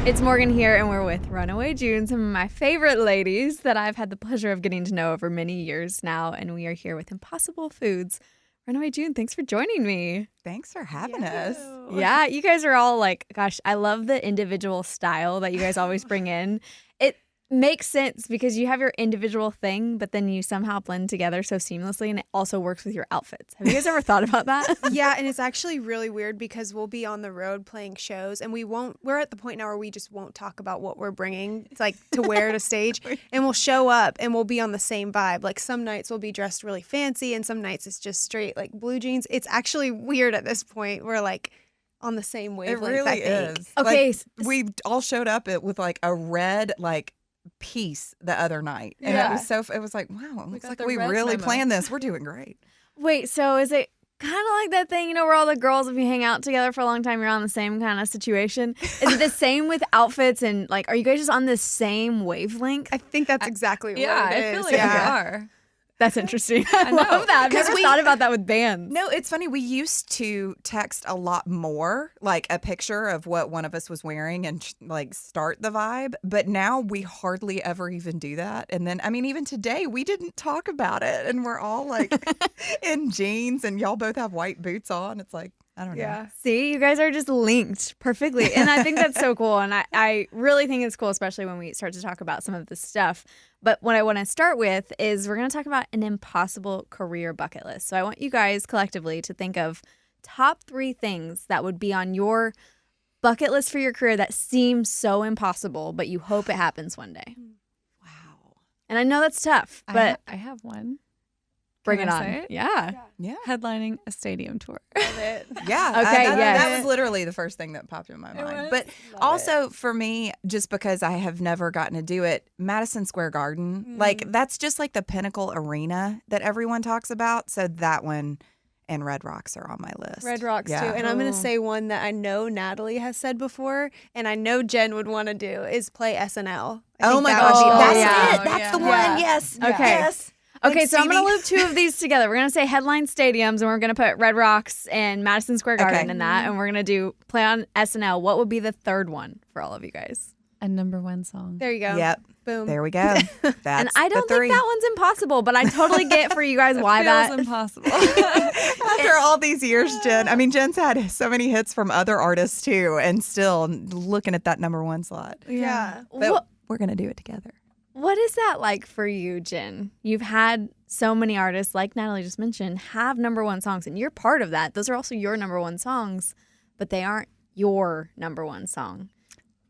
It's Morgan here, and we're with Runaway June, some of my favorite ladies that I've had the pleasure of getting to know over many years now, and we are here with Impossible Foods. Runaway June, thanks for joining me. Thanks for having us. Yeah, you guys are all like, gosh, I love the individual style that you guys always bring in. It makes sense because you have your individual thing, but then you somehow blend together so seamlessly, and it also works with your outfits. Have you guys ever thought about that? Yeah, and it's actually really weird because we'll be on the road playing shows, and we're at the point now where we just won't talk about what we're bringing. It's like to wear to stage, and we'll show up and we'll be on the same vibe. Like some nights we'll be dressed really fancy, and some nights it's just straight like blue jeans. It's actually weird at this point. We're like on the same wavelength. It really is. Okay. Like, we all showed up with like a red piece the other night, and it was like, wow, it looks like we really planned this. We're doing great. Wait, so is it kind of like that thing, where all the girls, if you hang out together for a long time, you're on the same kind of situation? Is it the same with outfits, and like, are you guys just on the same wavelength? I think that's exactly what it is. I feel like we are. That's interesting. I love that. I've never thought about that with bands. No, it's funny. We used to text a lot more, like a picture of what one of us was wearing and like start the vibe. But now we hardly ever even do that. And then, I mean, even today, we didn't talk about it. And we're all like in jeans, and y'all both have white boots on. It's like, I don't know. Yeah. See, you guys are just linked perfectly. And I think that's so cool. And I really think it's cool, especially when we start to talk about some of this stuff. But what I want to start with is we're going to talk about an impossible career bucket list. So I want you guys collectively to think of top 3 things that would be on your bucket list for your career that seem so impossible, but you hope it happens one day. Wow. And I know that's tough, but I have one. bring Can it I on. say it? Yeah. Headlining a stadium tour. Yeah. Okay, That was literally the first thing that popped in my mind. But also for me, just because I have never gotten to do it, Madison Square Garden, like that's just like the pinnacle arena that everyone talks about. So that one and Red Rocks are on my list. Red Rocks too. And I'm going to say one that I know Natalie has said before, and I know Jen would want to do, is play SNL. Oh my that gosh. would be That's awesome. it. That's the one. Yes. Okay. Yes. Okay, so I'm going to loop 2 of these together. We're going to say headline stadiums, and we're going to put Red Rocks and Madison Square Garden in that, and we're going to play on SNL. What would be the third one for all of you guys? A #1 song. There you go. Yep. Boom. There we go. That's And I don't the 3. think that one's impossible, but I totally get for you guys why that. Feels impossible. After all these years, Jen's had so many hits from other artists too, and still looking at that #1 slot. Yeah. But we're going to do it together. What is that like for you, Jen? You've had so many artists, like Natalie just mentioned, have #1 songs, and you're part of that. Those are also your #1 songs, but they aren't your #1 song.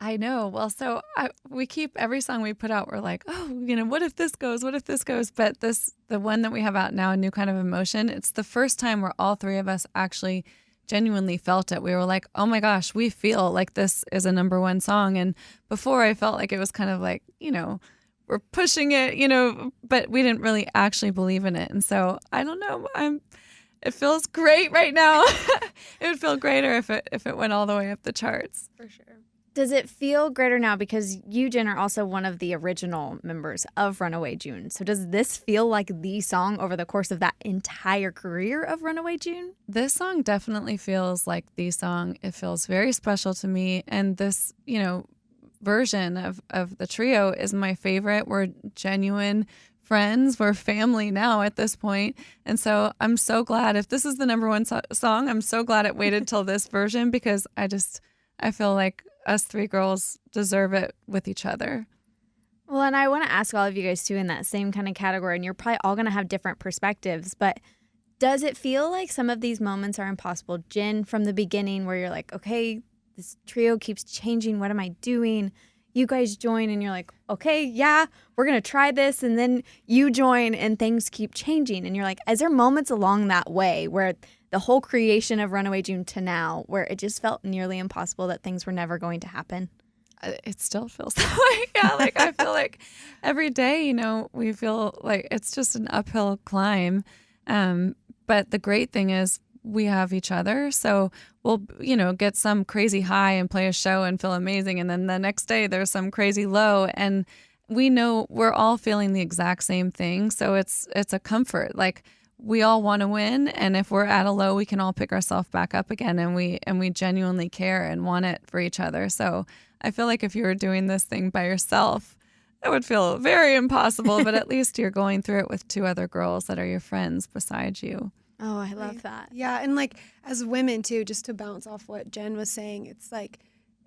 I know. Well, so we keep every song we put out, we're like, oh, what if this goes? What if this goes? But the one that we have out now, New Kind of Emotion, it's the first time where all 3 of us actually genuinely felt it. We were like, oh my gosh, we feel like this is a #1 song. And before I felt like it was kind of like, we're pushing it, but we didn't really actually believe in it. And so I don't know. It feels great right now. It would feel greater if it went all the way up the charts. For sure. Does it feel greater now because you, Jen, are also one of the original members of Runaway June? So does this feel like the song over the course of that entire career of Runaway June? This song definitely feels like the song. It feels very special to me. And this, version of the trio is my favorite. We're genuine friends. We're family now at this point. And so I'm so glad if this is the #1 song, I'm so glad it waited till this version because I feel like us 3 girls deserve it with each other. Well, and I want to ask all of you guys too in that same kind of category, and you're probably all going to have different perspectives, but does it feel like some of these moments are impossible? Jen, from the beginning where you're like, okay, this trio keeps changing. What am I doing? You guys join and you're like, okay, yeah, we're going to try this. And then you join and things keep changing. And you're like, is there moments along that way where the whole creation of Runaway June to now where it just felt nearly impossible that things were never going to happen? It still feels that way. Yeah, like I feel like every day, we feel like it's just an uphill climb. But the great thing is we have each other. So we'll, get some crazy high and play a show and feel amazing. And then the next day there's some crazy low. And we know we're all feeling the exact same thing. So it's a comfort. Like we all want to win, and if we're at a low, we can all pick ourselves back up again, and we genuinely care and want it for each other. So I feel like if you were doing this thing by yourself, it would feel very impossible, but at least you're going through it with two other girls that are your friends beside you. Oh, I love that. Yeah, and like as women too, just to bounce off what Jen was saying, it's like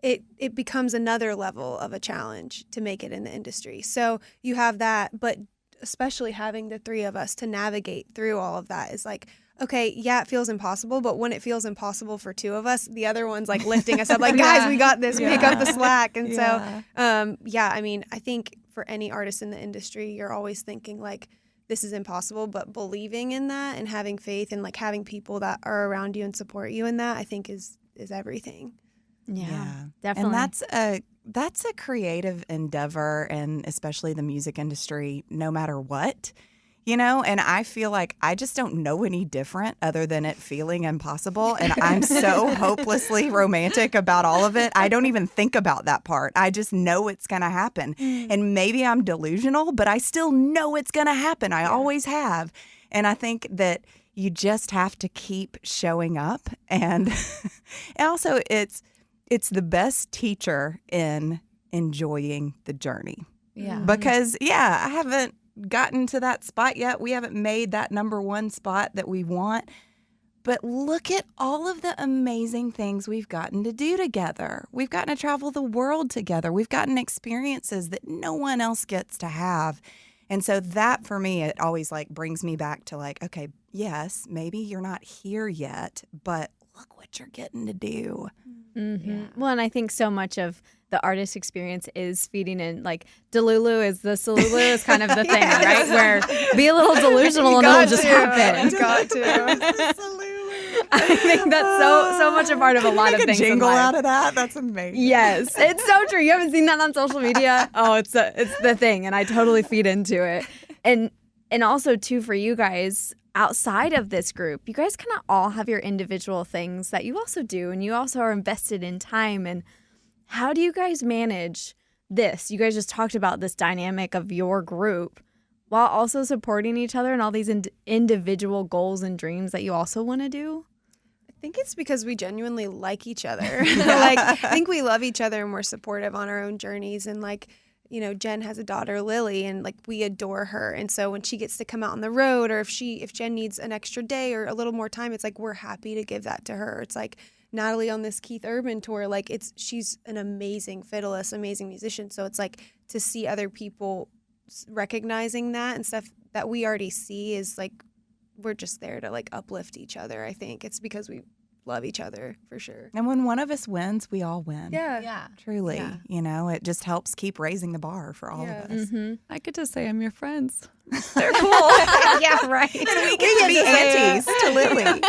it becomes another level of a challenge to make it in the industry. So you have that, but especially having the three of us to navigate through all of that is like, okay, yeah, it feels impossible, but when it feels impossible for two of us, the other one's like lifting us up, like, guys, we got this, pick up the slack. And so, I mean, I think for any artist in the industry, you're always thinking like, this is impossible, but believing in that and having faith and like having people that are around you and support you in that, I think is everything. Yeah, definitely. And that's a creative endeavor, and especially the music industry, no matter what, and I feel like I just don't know any different other than it feeling impossible. And I'm so hopelessly romantic about all of it. I don't even think about that part. I just know it's going to happen. And maybe I'm delusional, but I still know it's going to happen. I always have. And I think that you just have to keep showing up. And also it's the best teacher in enjoying the journey. Yeah. Because, I haven't gotten to that spot yet. We haven't made that number one spot that we want. But look at all of the amazing things we've gotten to do together. We've gotten to travel the world together. We've gotten experiences that no one else gets to have. And so that, for me, it always like brings me back to like, okay, yes, maybe you're not here yet, but look what you're getting to do. Mm-hmm. Yeah. Well, and I think so much of the artist experience is feeding in, like, Delulu is kind of the thing, right? Where be a little delusional and it'll just happen. You got to. I think that's so much a part of a lot of things. Make a jingle in life. out of that. That's amazing. Yes, it's so true. You haven't seen that on social media? Oh, it's the thing, and I totally feed into it. And also too, for you guys, outside of this group, you guys kind of all have your individual things that you also do, and you also are invested in time. And how do you guys manage this? You guys just talked about this dynamic of your group while also supporting each other and all these individual goals and dreams that you also want to do. I think it's because we genuinely like each other. Like, I think we love each other and we're supportive on our own journeys. And like, Jen has a daughter, Lily, and like we adore her. And so when she gets to come out on the road, or if Jen needs an extra day or a little more time, it's like we're happy to give that to her. It's like Natalie on this Keith Urban tour, like she's an amazing fiddleist, amazing musician. So it's like to see other people recognizing that and stuff that we already see is like we're just there to like uplift each other. I think it's because we love each other for sure. And when one of us wins, we all win. Yeah. Truly. Yeah. It just helps keep raising the bar for all of us. Mm-hmm. I get to say I'm your friends. They're cool. Yeah, right. We get to be aunties to Lily.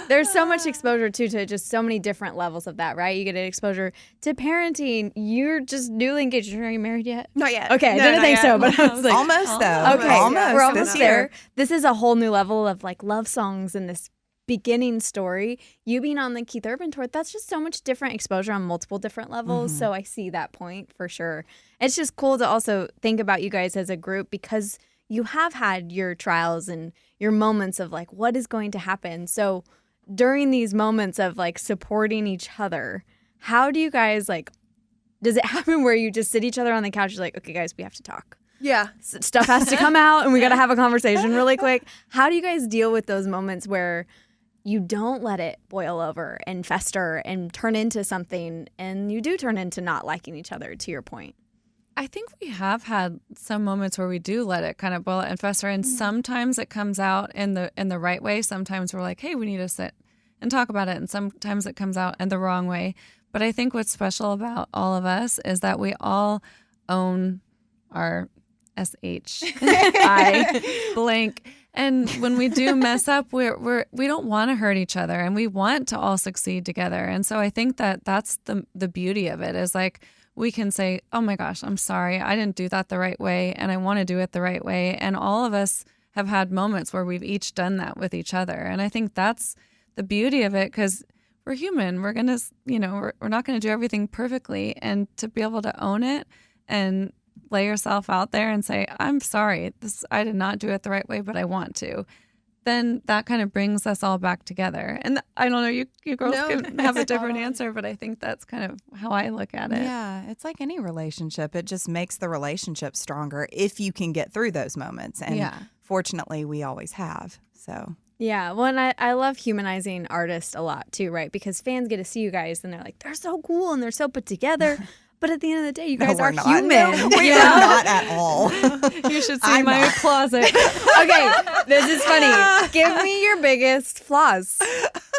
There's so much exposure too to just so many different levels of that, right? You get exposure to parenting. You're just newly engaged. Are you married yet? Not yet. Okay, I didn't think so, but I was like, almost though. Okay, almost. we're almost this there. year. This is a whole new level of like love songs and this beginning story. You being on the Keith Urban tour, that's just so much different exposure on multiple different levels. Mm-hmm. So I see that point for sure. It's just cool to also think about you guys as a group because you have had your trials and your moments of like what is going to happen. So during these moments of like supporting each other, how do you guys like, does it happen where you just sit each other on the couch, you're like, okay guys, we have to talk. Yeah. Stuff has to come out and we got to have a conversation really quick. How do you guys deal with those moments where you don't let it boil over and fester and turn into something, and you do turn into not liking each other, to your point? I think we have had some moments where we do let it kind of boil and fester, and sometimes it comes out in the right way. Sometimes we're like, hey, we need to sit and talk about it, and sometimes it comes out in the wrong way. But I think what's special about all of us is that we all own our I blank. And when we do mess up, we don't want to hurt each other, and we want to all succeed together. And so I think that that's the beauty of it is like we can say, oh my gosh, I'm sorry, I didn't do that the right way, and I want to do it the right way. And all of us have had moments where we've each done that with each other. And I think that's the beauty of it, because we're human. We're gonna, we're not gonna do everything perfectly, and to be able to own it and lay yourself out there and say, I'm sorry, I did not do it the right way, but I want to. then that kind of brings us all back together. And I don't know, you girls can have a different answer, but I think that's kind of how I look at it. Yeah, it's like any relationship. It just makes the relationship stronger if you can get through those moments. And fortunately, we always have. So yeah, well, and I love humanizing artists a lot too, right? Because fans get to see you guys and they're like, they're so cool and they're so put together. But at the end of the day, you guys are human. No, we are not at all. You should see my closet. Okay, this is funny. Give me your biggest flaws.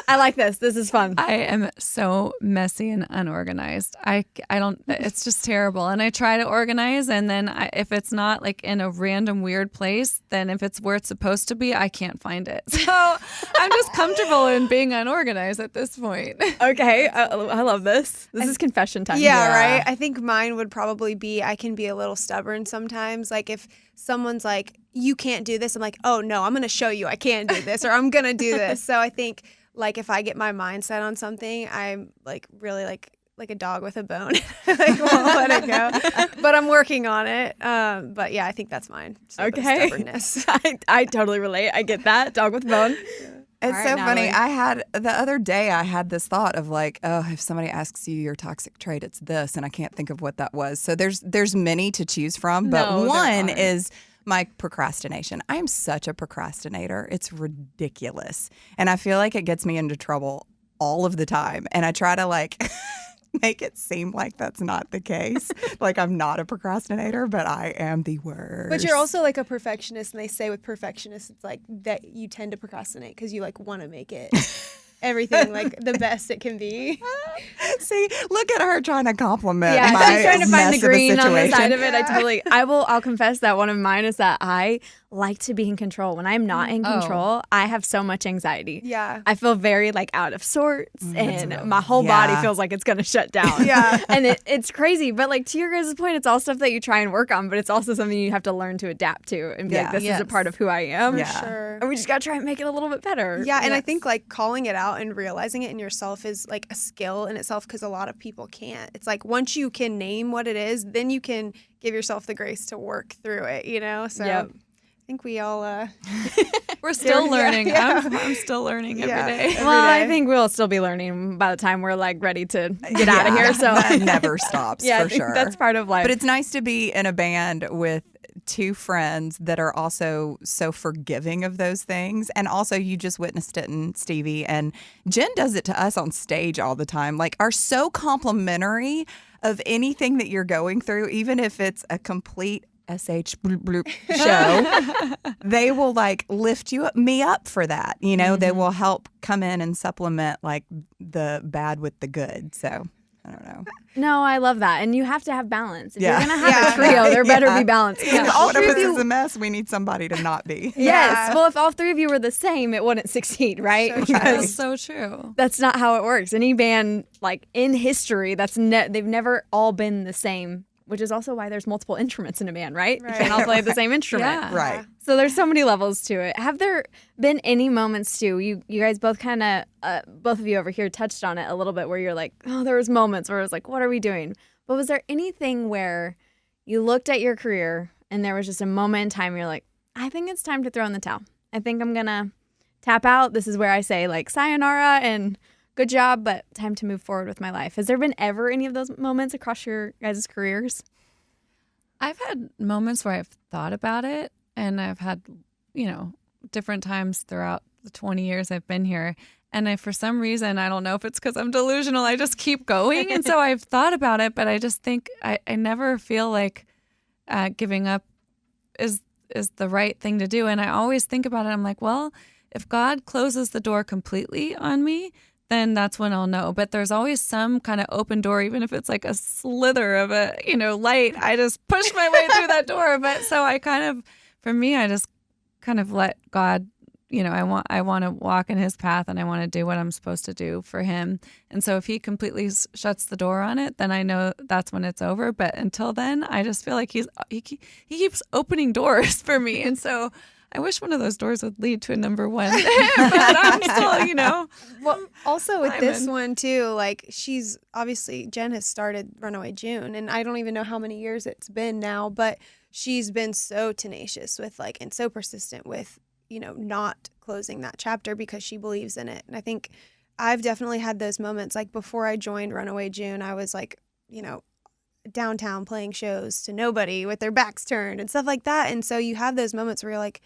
I like this. This is fun. I am so messy and unorganized. I don't, it's just terrible. And I try to organize, and then if it's not like in a random weird place, then if it's where it's supposed to be, I can't find it. So I'm just comfortable in being unorganized at this point. Okay, I love this. This is confession time. Yeah, right? I think mine would probably be I can be a little stubborn sometimes. Like if someone's like, you can't do this, I'm like, oh no, I'm going to show you I can do this, or I'm going to do this. So I think like if I get my mind set on something, I'm like really like a dog with a bone. Like won't let it go. But I'm working on it. But yeah, I think that's mine. Okay. Stubbornness. I totally relate. I get that. Dog with a bone. It's so funny. The other day I had this thought of like, oh, if somebody asks you your toxic trait, it's this, and I can't think of what that was. So there's many to choose from, but one is my procrastination. I am such a procrastinator. It's ridiculous. And I feel like it gets me into trouble all of the time. And I try to like make it seem like that's not the case. Like I'm not a procrastinator, but I am the worst. But you're also like a perfectionist, and they say with perfectionists, it's like that you tend to procrastinate because you like want to make it everything like the best it can be. See, look at her trying to compliment. Yeah, my she's trying to find mess the green on the side of it. Yeah. I'll confess that one of mine is that I like to be in control. When I'm not in control, I have so much anxiety. Yeah. I feel very like out of sorts, and my whole body feels like it's going to shut down. Yeah. And it's crazy. But like to your guys' point, it's all stuff that you try and work on, but it's also something you have to learn to adapt to and be like, this is a part of who I am. For sure. And we just got to try and make it a little bit better. Yeah, and I think like calling it out and realizing it in yourself is like a skill in itself, because a lot of people can't. It's like once you can name what it is, then you can give yourself the grace to work through it, you know? So I think we all we're still learning. I'm still learning every day. Well, I think we'll still be learning by the time we're like ready to get out of here. So that never stops for sure. That's part of life. But it's nice to be in a band with two friends that are also so forgiving of those things. And also you just witnessed it in Stevie, and Jen does it to us on stage all the time, like are so complimentary of anything that you're going through, even if it's a complete SH bloop bloop show. They will like lift me up for that. You know, they will help come in and supplement like the bad with the good. So I don't know. No, I love that. And you have to have balance. If you're going to have a trio, there better be balance. What if it's a mess? We need somebody to not be. Yes. Well, if all three of you were the same, it wouldn't succeed, right? That's so true. That's not how it works. Any band, like in history, they've never all been the same, which is also why there's multiple instruments in a band, right? You can't all play the same instrument. Yeah. Right. So there's so many levels to it. Have there been any moments too? You guys both kind of, both of you over here touched on it a little bit, where you're like, oh, there was moments where it was like, what are we doing? But was there anything where you looked at your career and there was just a moment in time you're like, I think it's time to throw in the towel. I think I'm going to tap out. This is where I say like sayonara and good job, but time to move forward with my life. Has there been ever any of those moments across your guys' careers? I've had moments where I've thought about it, and I've had, different times throughout the 20 years I've been here. And for some reason, I don't know if it's because I'm delusional, I just keep going. And so I've thought about it, but I just think I never feel like giving up is the right thing to do. And I always think about it. I'm like, well, if God closes the door completely on me, then that's when I'll know. But there's always some kind of open door, even if it's like a slither of a, light. I just push my way through that door. But so I just kind of let God, I want to walk in his path, and I want to do what I'm supposed to do for him. And so if he completely shuts the door on it, then I know that's when it's over. But until then, I just feel like he keeps opening doors for me. And so I wish one of those doors would lead to a number one. But I'm still, Well, also with this one too, like she's obviously, Jen has started Runaway June, and I don't even know how many years it's been now, but she's been so tenacious with and so persistent with not closing that chapter because she believes in it. And I think I've definitely had those moments. Like before I joined Runaway June, I was like, downtown playing shows to nobody with their backs turned and stuff like that. And so you have those moments where you're like,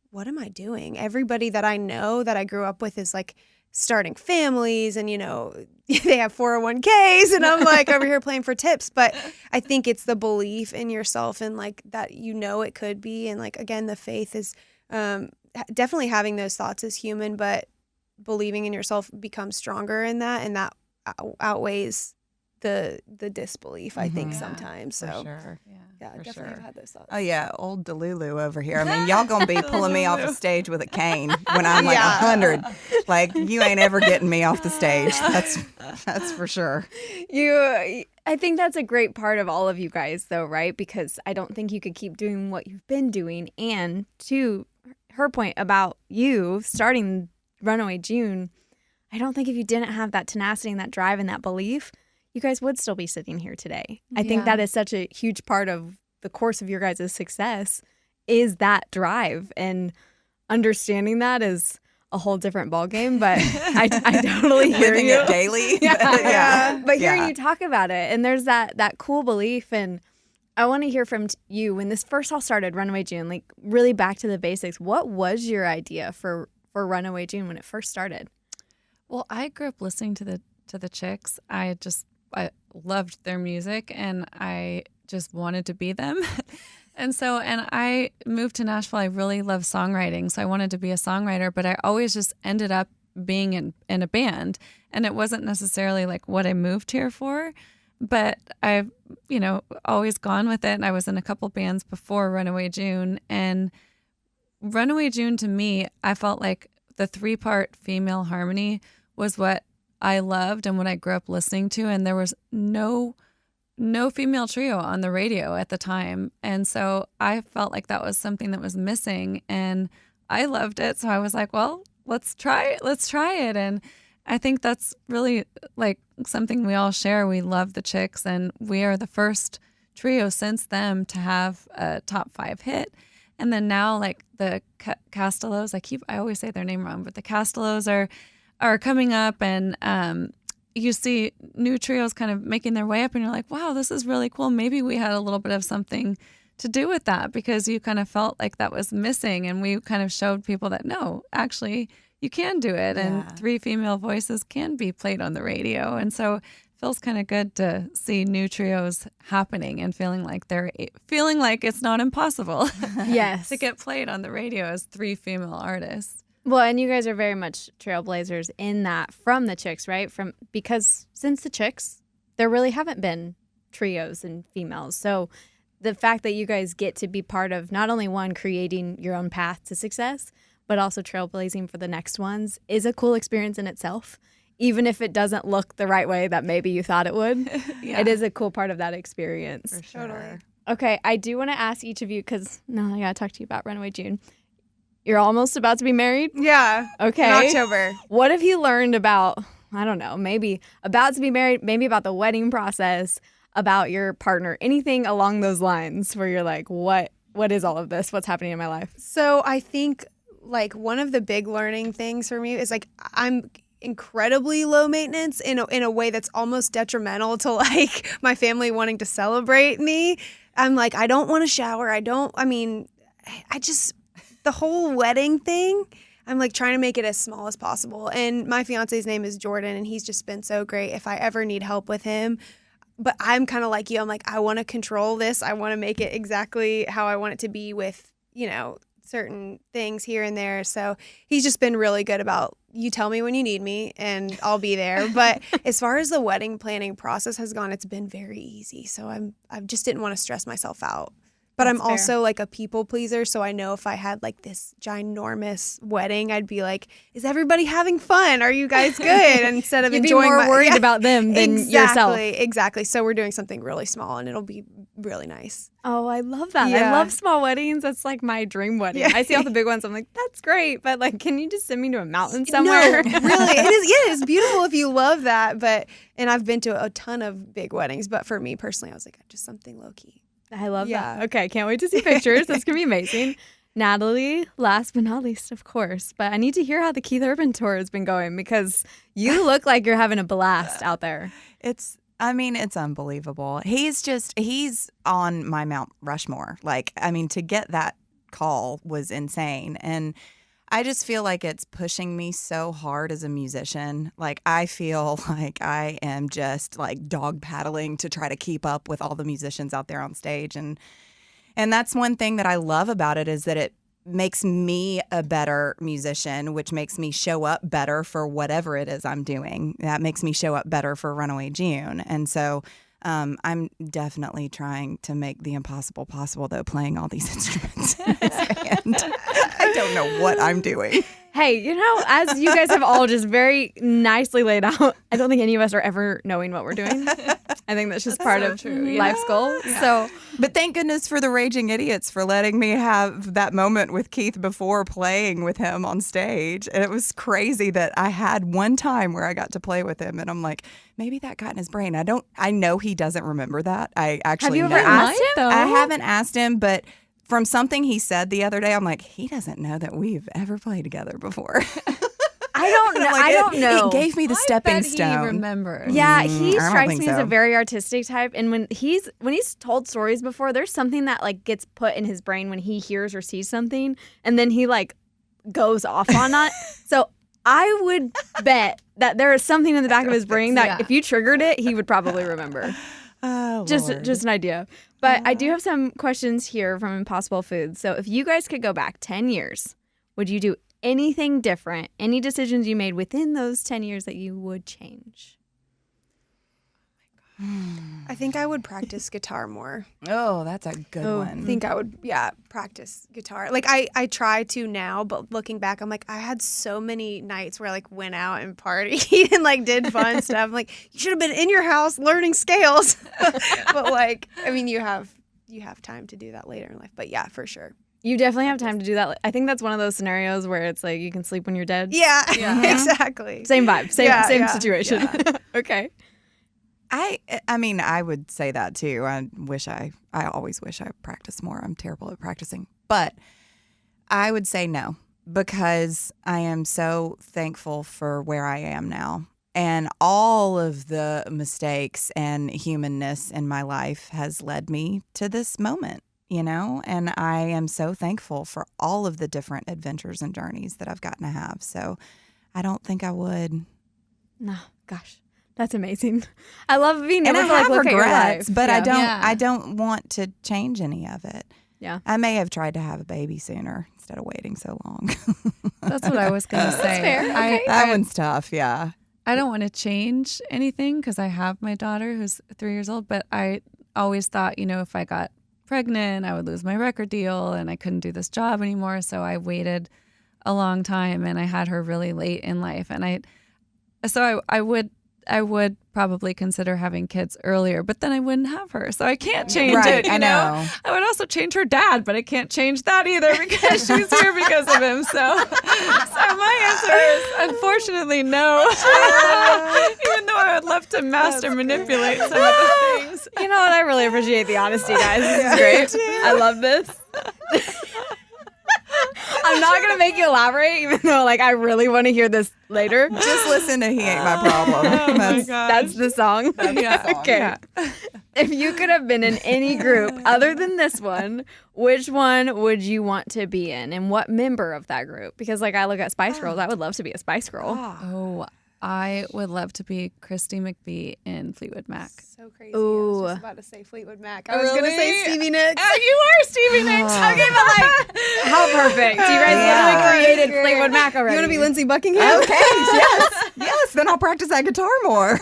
what am I doing? Everybody that I know that I grew up with is like starting families and, they have 401ks and I'm like over here playing for tips. But I think it's the belief in yourself and like that, it could be. And like, again, the faith is definitely having those thoughts is human, but believing in yourself becomes stronger in that. And that outweighs the disbelief, I think, sometimes. So, for sure. Yeah, for definitely sure. have had those thoughts. Oh yeah, old Delulu over here. I mean, y'all gonna be pulling me off the stage with a cane when I'm like 100. Like you ain't ever getting me off the stage. That's for sure. I think that's a great part of all of you guys, though, right? Because I don't think you could keep doing what you've been doing. And to her point about you starting Runaway June, I don't think if you didn't have that tenacity and that drive and that belief, you guys would still be sitting here today. I think that is such a huge part of the course of your guys' success is that drive. And understanding that is a whole different ballgame, but I totally hear Living you. it daily. But hearing you talk about it, and there's that cool belief, and I want to hear from you when this first all started, Runaway June, like really back to the basics. What was your idea for Runaway June when it first started? Well, I grew up listening to the Chicks. I loved their music and I just wanted to be them. And I moved to Nashville. I really love songwriting. So I wanted to be a songwriter, but I always just ended up being in a band. And it wasn't necessarily like what I moved here for, but I've, always gone with it. And I was in a couple bands before Runaway June. And Runaway June to me, I felt like the 3-part female harmony was what I loved and what I grew up listening to, and there was no female trio on the radio at the time, and so I felt like that was something that was missing, and I loved it. So I was like, well, let's try it, and I think that's really like something we all share. We love the Chicks, and we are the first trio since them to have a top 5 hit. And then now, like the Castellos, I always say their name wrong, but the Castellos are coming up, and you see new trios kind of making their way up, and you're like, wow, this is really cool. Maybe we had a little bit of something to do with that, because you kind of felt like that was missing, and we kind of showed people that no, actually you can do it, and 3 female voices can be played on the radio. And so it feels kind of good to see new trios happening and feeling like it's not impossible Yes. to get played on the radio as 3 female artists. Well, and you guys are very much trailblazers in that from the Chicks, right? Because since the Chicks, there really haven't been trios and females. So the fact that you guys get to be part of not only one, creating your own path to success, but also trailblazing for the next ones is a cool experience in itself. Even if it doesn't look the right way that maybe you thought it would, It is a cool part of that experience. For sure. Totally. Okay, I do want to ask each of you, because now I got to talk to you about Runaway June. You're almost about to be married? Yeah. Okay. In October. What have you learned about, I don't know, maybe about to be married, maybe about the wedding process, about your partner, anything along those lines where you're like, what is all of this? What's happening in my life? So I think like one of the big learning things for me is like I'm incredibly low maintenance in a way that's almost detrimental to like my family wanting to celebrate me. I'm like, I don't want to shower. The whole wedding thing, I'm like trying to make it as small as possible. And my fiance's name is Jordan, and he's just been so great if I ever need help with him. But I'm kind of like you. I'm like, I want to control this. I want to make it exactly how I want it to be with, certain things here and there. So he's just been really good about, you tell me when you need me and I'll be there. But as far as the wedding planning process has gone, it's been very easy. So I just didn't want to stress myself out. But That's I'm also like a people pleaser, so I know if I had like this ginormous wedding, I'd be like, "Is everybody having fun? Are you guys good?" And instead of You'd enjoying, be more worried about them than yourself. Exactly. So we're doing something really small, and it'll be really nice. Oh, I love that. Yeah. I love small weddings. That's like my dream wedding. Yeah. I see all the big ones. I'm like, that's great, but like, can you just send me to a mountain somewhere? No, really, it is. Yeah, it's beautiful if you love that. And I've been to a ton of big weddings, but for me personally, I was like, just something low key. I love Yeah. that. Okay, can't wait to see pictures. That's going to be amazing. Natalie, last but not least, of course, but I need to hear how the Keith Urban tour has been going because you look like you're having a blast out there. It's unbelievable. He's on my Mount Rushmore. Like, I mean, to get that call was insane. And I just feel like it's pushing me so hard as a musician. Like, I feel like I am just like dog paddling to try to keep up with all the musicians out there on stage. And that's one thing that I love about it is that it makes me a better musician, which makes me show up better for whatever it is I'm doing. That makes me show up better for Runaway June. And so I'm definitely trying to make the impossible possible, though, playing all these instruments in this band. I don't know what I'm doing. Hey, you know, as you guys have all just very nicely laid out, I don't think any of us are ever knowing what we're doing. I think that's just part of life's goal. Yeah. So, but thank goodness for the Raging Idiots for letting me have that moment with Keith before playing with him on stage. And it was crazy that I had one time where I got to play with him, and I'm like, maybe that got in his brain. I know he doesn't remember that. I actually have you ever asked him? I haven't asked him, but from something he said the other day, I'm like, he doesn't know that we've ever played together before. I don't know. Like, I don't know. It gave me the stepping stone. He remembers. Yeah, he I don't strikes think me so. as a very artistic type, and when he's told stories before, there's something that like gets put in his brain when he hears or sees something, and then he like goes off on that. So I would bet that there is something in the back of his brain that if you triggered it, he would probably remember. Oh, just Lord. an idea. But I do have some questions here from Impossible Foods. So if you guys could go back 10 years, would you do anything different? Any decisions you made within those 10 years that you would change? I think I would practice guitar more. Oh, that's a good I one. think I would, practice guitar. Like I try to now, but looking back, I'm like, I had so many nights where I like went out and partied and like did fun stuff. I'm like, you should have been in your house learning scales. But like, I mean, you have time to do that later in life. But yeah, for sure. You definitely have time to do that. I think that's one of those scenarios where it's like you can sleep when you're dead. Yeah. Exactly. Same vibe, same Yeah. situation. Yeah. Okay. I mean, I would say that too. I always wish I practiced more. I'm terrible at practicing. But I would say no, because I am so thankful for where I am now. And all of the mistakes and humanness in my life has led me to this moment, you know? And I am so thankful for all of the different adventures and journeys that I've gotten to have. So I don't think I would. No, gosh. That's amazing. I love being And able I to like have look at your regrets, life. but Yeah. I don't want to change any of it. Yeah. I may have tried to have a baby sooner instead of waiting so long. That's what I was going to say. That's fair. Okay. That one's tough, yeah. I don't want to change anything because I have my daughter who's 3 years old, but I always thought, you know, if I got pregnant, I would lose my record deal and I couldn't do this job anymore. So I waited a long time and I had her really late in life. And I would probably consider having kids earlier, but then I wouldn't have her. So I can't change it. You I know. I would also change her dad, but I can't change that either because she's here because of him. So my answer is unfortunately no. Even though I would love to master manipulate some of the things. You know what? I really appreciate the honesty, guys. This is great. I love this. I'm not going to make you elaborate, even though like I really want to hear this later. Just listen to He Ain't My Problem. That's the song. Yeah. Okay. Yeah. If you could have been in any group other than this one, which one would you want to be in, and what member of that group? Because like I look at Spice Girls, I would love to be a Spice Girl. Oh, I would love to be Christy McVie in Fleetwood Mac. So crazy. Ooh. I was just about to say Fleetwood Mac. I was going to say Stevie Nicks. You are Stevie Nicks. Okay, but like, how perfect. You guys literally created Fleetwood Mac already. You want to be Lindsey Buckingham? Okay, yes. Then I'll practice that guitar more.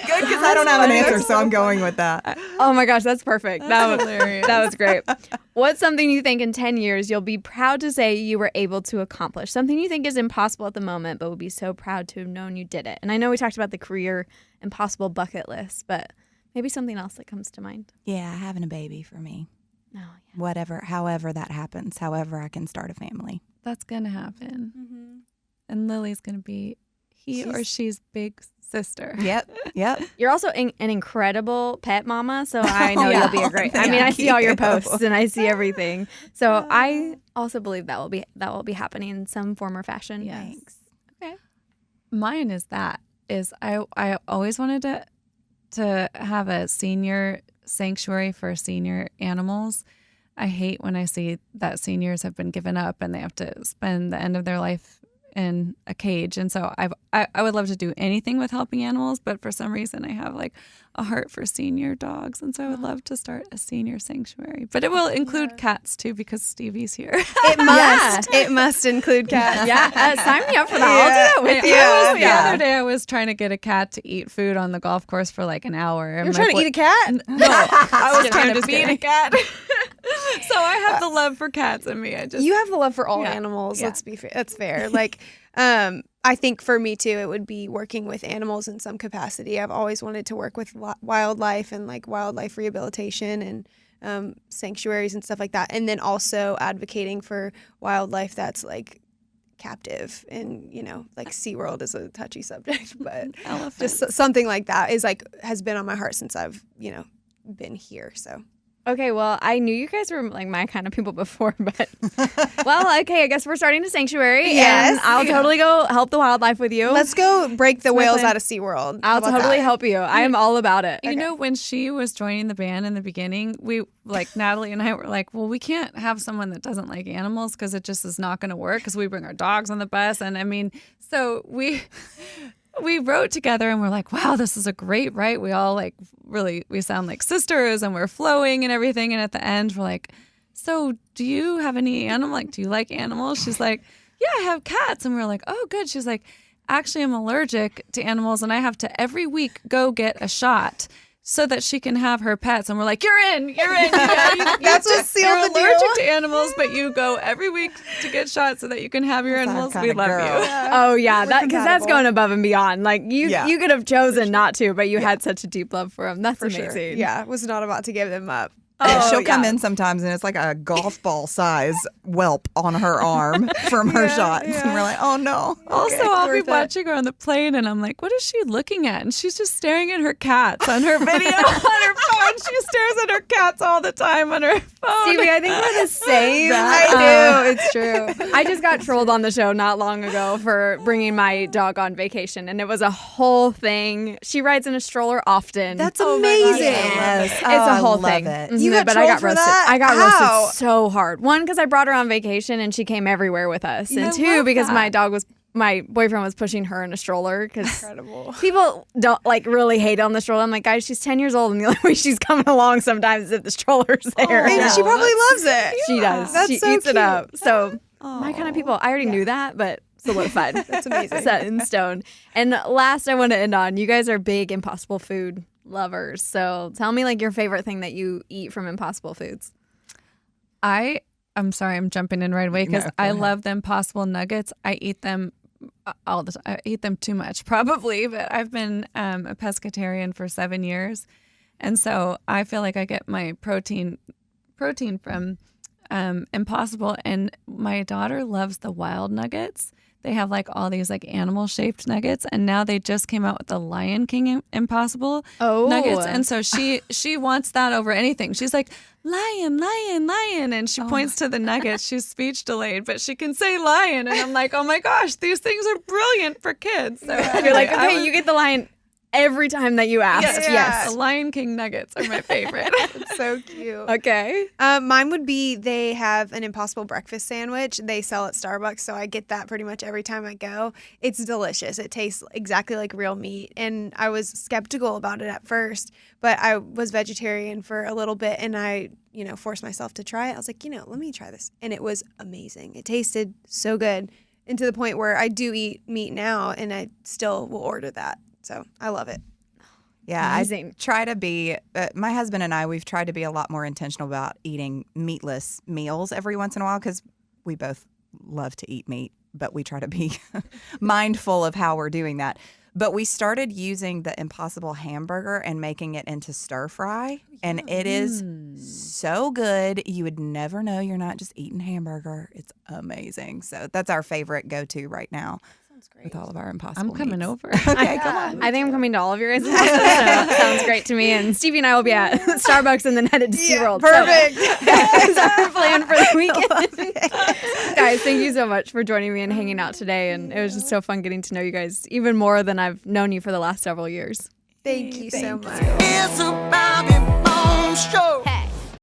Good, because I don't have an answer, so I'm going with that. Oh my gosh, that's perfect. That was hilarious. That was great. What's something you think in 10 years you'll be proud to say you were able to accomplish? Something you think is impossible at the moment, but would be so proud to have known you did it. And I know we talked about the career impossible bucket list, but maybe something else that comes to mind. Yeah, having a baby for me. Oh, yeah. Whatever, however that happens, however I can start a family. That's going to happen. And Lily's going to be he or she's big sister. Yep. You're also an incredible pet mama, so I know yeah. you'll be a great. I mean, I see all your posts and I see everything, so I also believe that will be happening in some form or fashion. Yes. Thanks. Okay. Mine is I always wanted to have a senior sanctuary for senior animals. I hate when I see that seniors have been given up and they have to spend the end of their life in a cage. And so I would love to do anything with helping animals, but for some reason I have like a heart for senior dogs. And so I would love to start a senior sanctuary, but it will include cats too, because Stevie's here. It must. It must include cats. Yeah, sign me up for that. I'll do that with you. The other day I was trying to get a cat to eat food on the golf course for like an hour. And You're trying to eat a cat? No, I was trying to feed a cat. So I have the love for cats in me. You have the love for all animals. Yeah. Let's be fair. That's fair. Like, I think for me too, it would be working with animals in some capacity. I've always wanted to work with wildlife and like wildlife rehabilitation and sanctuaries and stuff like that. And then also advocating for wildlife that's like captive, and like SeaWorld is a touchy subject, but just something like that is like has been on my heart since I've been here. So Okay, well, I knew you guys were like my kind of people before, but well, okay, I guess we're starting a sanctuary. Yes. And I'll totally go help the wildlife with you. let's go break the whales plan. out of SeaWorld. I'll How about totally that? help you. I am all about it. You know, when she was joining the band in the beginning, we like Natalie and I were like, well, we can't have someone that doesn't like animals because it just is not going to work, because we bring our dogs on the bus. And I mean, so we wrote together and we're like, wow, this is a great write. We all like we sound like sisters and we're flowing and everything. And at the end, we're like, so do you have any animal? Like, do you like animals? She's like, yeah, I have cats. And we're like, oh, good. She's like, actually, I'm allergic to animals and I have to every week go get a shot so that she can have her pets. And we're like, you're in. That's what sealed You're the deal. allergic to animals, but you go every week to get shots so that you can have your animals. We love you. Oh yeah, because that's compatible. going above and beyond. Like you could have chosen not to, but you had such a deep love for them. That's For amazing. sure. Yeah, was not about to give them up. She'll come in sometimes and it's like a golf ball size whelp on her arm from her shots. And we're like, oh no. Also, I'll be worth it. watching her on the plane and I'm like, what is she looking at? And she's just staring at her cats on her video on her phone. She stares at her cats all the time on her phone. Stevie, I think we're the same. I do. It's true. I just got trolled on the show not long ago for bringing my dog on vacation, and it was a whole thing. She rides in a stroller often. That's amazing. Yes. It's a whole love thing. it. You got but I trolled got for roasted. that? I got How? roasted so hard. One, because I brought her on vacation and she came everywhere with us, and I two, love because that. my boyfriend was pushing her in a stroller because Incredible. people don't like really hate on the stroller. I'm like, guys, she's 10 years old, and the only way she's coming along sometimes is if the stroller's there. And she probably loves it. She does. That's She so eats it cute. up. So my kind of people. I already knew that, but solidified. That's amazing. Set in stone. And last, I want to end on, you guys are big Impossible food lovers. So tell me like your favorite thing that you eat from Impossible Foods. I'm sorry, I'm jumping in right away because No, go I ahead. love the Impossible nuggets. I eat them all the time. I eat them too much, probably, but I've been a pescatarian for 7 years. And so I feel like I get my protein from Impossible. And my daughter loves the wild nuggets. They have like all these like animal shaped nuggets, and now they just came out with the Lion King Impossible nuggets, and so she wants that over anything. She's like, lion, lion, lion, and she points to the nuggets. She's speech delayed, but she can say lion, and I'm like, oh my gosh, these things are brilliant for kids. So You're like, okay, you get the lion every time that you ask. yes, the Lion King nuggets are my favorite. It's so cute. Okay. Mine would be they have an Impossible breakfast sandwich. They sell at Starbucks, so I get that pretty much every time I go. It's delicious. It tastes exactly like real meat. And I was skeptical about it at first, but I was vegetarian for a little bit, and I, forced myself to try it. I was like, let me try this. And it was amazing. It tasted so good, and to the point where I do eat meat now, and I still will order that. So I love it. Yeah, Amazing. I try to be, my husband and I, we've tried to be a lot more intentional about eating meatless meals every once in a while because we both love to eat meat, but we try to be mindful of how we're doing that. But we started using the Impossible hamburger and making it into stir fry, and it is so good. You would never know you're not just eating hamburger. It's amazing. So that's our favorite go-to right now. with all of our impossible I'm coming meets. over. Okay, come on. I think I'm coming to all of your guys' houses, so that sounds great to me. And Stevie and I will be at Starbucks and then headed to SeaWorld. Perfect. So, that's our plan for the weekend. Guys, thank you so much for joining me and hanging out today. And it was just so fun getting to know you guys even more than I've known you for the last several years. Thank you so much. It's about